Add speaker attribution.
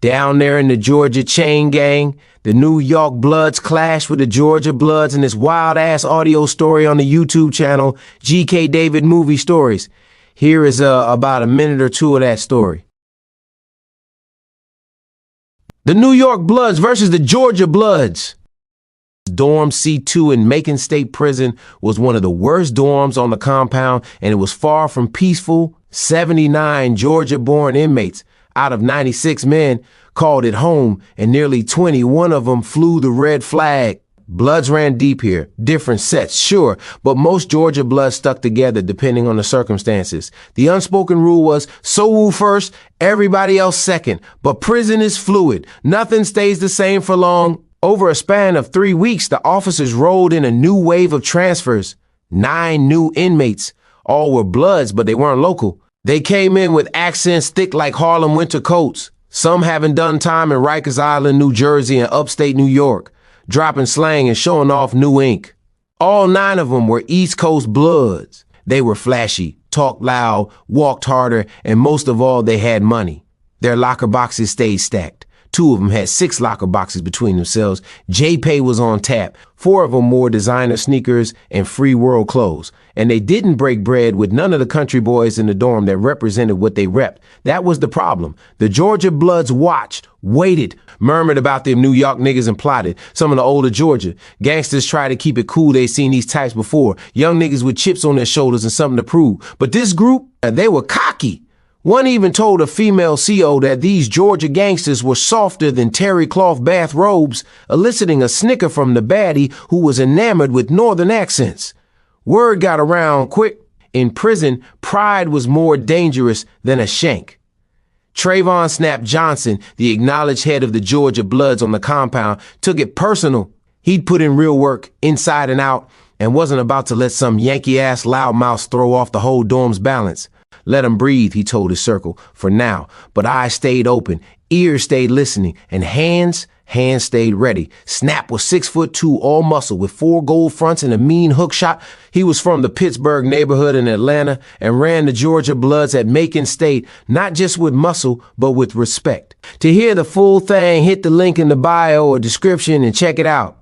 Speaker 1: Down there in the Georgia chain gang, the New York Bloods clashed with the Georgia Bloods in this wild-ass audio story on the YouTube channel, GK David Movie Stories. Here is about a minute or two of that story. The New York Bloods versus the Georgia Bloods. Dorm C2 in Macon State Prison was one of the worst dorms on the compound, and it was far from peaceful. 79 Georgia-born inmates out of 96 men called it home, and nearly 21 of them flew the red flag. Bloods ran deep here, different sets, sure, but most Georgia Bloods stuck together depending on the circumstances. The unspoken rule was Sowu first, everybody else second, but prison is fluid. Nothing stays the same for long. Over a span of 3 weeks, the officers rolled in a new wave of transfers. 9 new inmates. All were Bloods, but they weren't local. They came in with accents thick like Harlem winter coats. Some having done time in Rikers Island, New Jersey, and upstate New York, dropping slang and showing off new ink. All 9 of them were East Coast Bloods. They were flashy, talked loud, walked harder, and most of all, they had money. Their locker boxes stayed stacked. 2 of them had 6 locker boxes between themselves. J-Pay was on tap. 4 of them wore designer sneakers and free world clothes. And they didn't break bread with none of the country boys in the dorm that represented what they repped. That was the problem. The Georgia Bloods watched, waited, murmured about them New York niggas and plotted. Some of the older Georgia gangsters tried to keep it cool. They seen these types before. Young niggas with chips on their shoulders and something to prove. But this group, they were cocky. One even told a female CO that these Georgia gangsters were softer than terry cloth bathrobes, eliciting a snicker from the baddie who was enamored with northern accents. Word got around quick. In prison, pride was more dangerous than a shank. Trayvon Snap Johnson, the acknowledged head of the Georgia Bloods on the compound, took it personal. He'd put in real work, inside and out, and wasn't about to let some Yankee-ass loudmouth throw off the whole dorm's balance. Let him breathe, he told his circle, for now. But eyes stayed open, ears stayed listening, and hands stayed ready. Snap was 6'2", all muscle, with 4 gold fronts and a mean hook shot. He was from the Pittsburgh neighborhood in Atlanta and ran the Georgia Bloods at Macon State, not just with muscle, but with respect. To hear the full thing, hit the link in the bio or description and check it out.